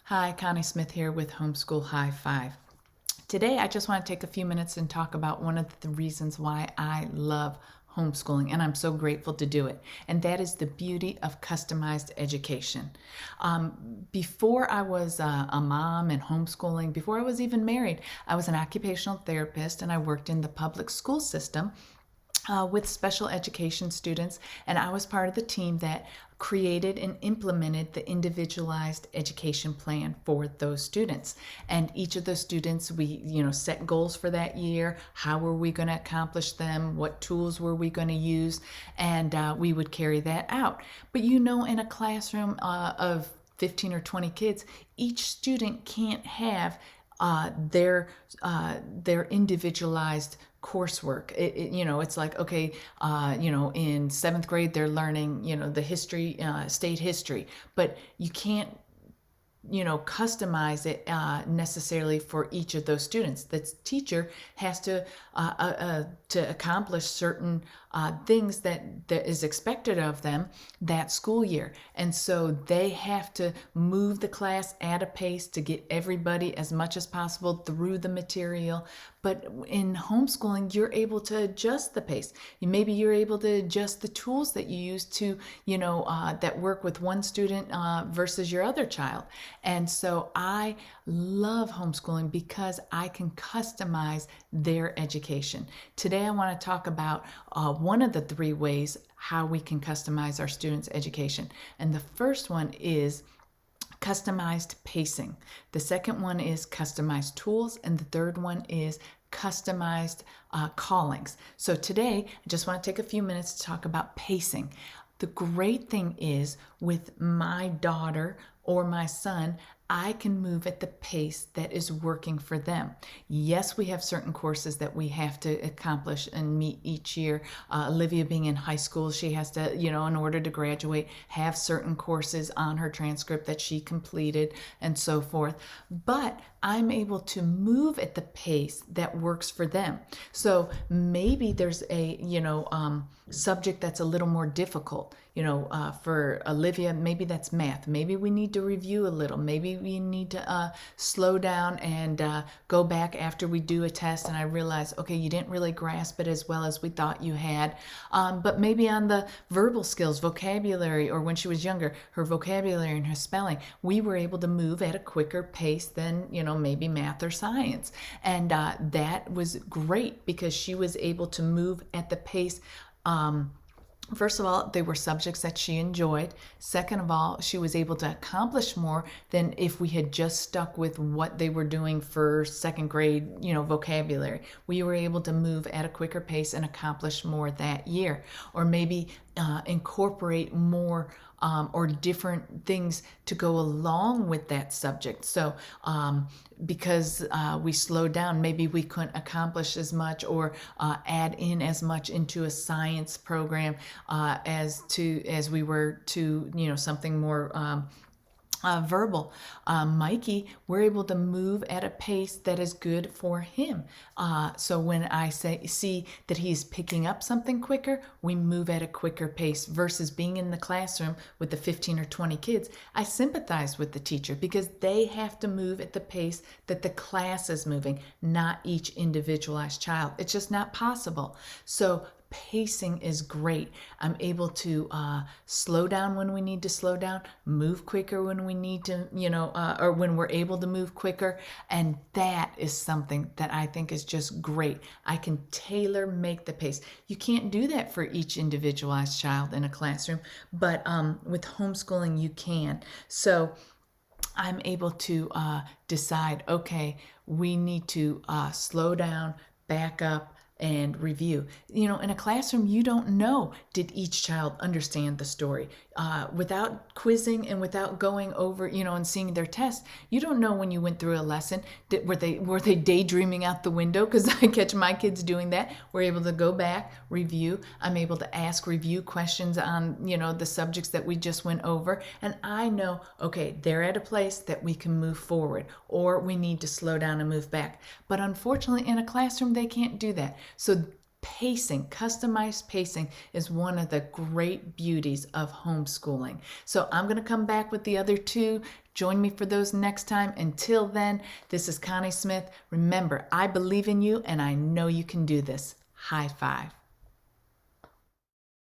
Hi, Connie Smith here with Homeschool High Five. Today, I just want to take a few minutes and talk about one of the reasons why I love homeschooling, and I'm so grateful to do it, and that is the beauty of customized education. Before I was a mom and homeschooling, before I was even married, I was an occupational therapist and I worked in the public school system with special education students, and I was part of the team that created and implemented the individualized education plan for those students. And each of those students, we set goals for that year. How were we going to accomplish them? What tools were we going to use? And we would carry that out. But in a classroom of 15 or 20 kids, each student can't have their individualized coursework. It's like, okay, in seventh grade they're learning, the history, state history, but you can't customize it necessarily for each of those students. The teacher has to accomplish certain things that is expected of them that school year. And so they have to move the class at a pace to get everybody as much as possible through the material. But in homeschooling, you're able to adjust the pace. Maybe you're able to adjust the tools that you use to, that work with one student versus your other child. And so I love homeschooling because I can customize their education. Today, I want to talk about one of the three ways how we can customize our students' education. And the first one is customized pacing. The second one is customized tools. And the third one is customized callings. So today, I just want to take a few minutes to talk about pacing. The great thing is with my daughter or my son, I can move at the pace that is working for them. Yes, we have certain courses that we have to accomplish and meet each year. Olivia being in high school, she has to, in order to graduate, have certain courses on her transcript that she completed and so forth. But I'm able to move at the pace that works for them. So maybe there's a, subject that's a little more difficult. For Olivia, maybe that's math. Maybe we need to review a little. Maybe we need to slow down and go back after we do a test and I realize, okay, you didn't really grasp it as well as we thought you had. But maybe on the verbal skills, vocabulary, or when she was younger, her vocabulary and her spelling, we were able to move at a quicker pace than, maybe math or science. And that was great because she was able to move at the pace. First of all, they were subjects that she enjoyed. Second of all, she was able to accomplish more than if we had just stuck with what they were doing for second grade, vocabulary. We were able to move at a quicker pace and accomplish more that year. Or maybe incorporate more or different things to go along with that subject. So because we slowed down, maybe we couldn't accomplish as much or add in as much into a science program as we were to something more verbal. Mikey, we're able to move at a pace that is good for him. So when I see that he's picking up something quicker, we move at a quicker pace versus being in the classroom with the 15 or 20 kids. I sympathize with the teacher because they have to move at the pace that the class is moving, not each individualized child. It's just not possible. So pacing is great. I'm able to slow down when we need to slow down, move quicker when we need to, or when we're able to move quicker. And that is something that I think is just great. I can tailor make the pace. You can't do that for each individualized child in a classroom, but with homeschooling, you can. So I'm able to decide, okay, we need to slow down, back up, and review. In a classroom, you don't know, did each child understand the story? Without quizzing and without going over, and seeing their test, you don't know when you went through a lesson, were they daydreaming out the window? Because I catch my kids doing that. We're able to go back, review. I'm able to ask review questions on, the subjects that we just went over. And I know, okay, they're at a place that we can move forward or we need to slow down and move back. But unfortunately, in a classroom, they can't do that. So Pacing, customized pacing is one of the great beauties of homeschooling. So I'm going to come back with the other two. Join me for those next time. Until then, this is Connie Smith. Remember, I believe in you and I know you can do this. High five.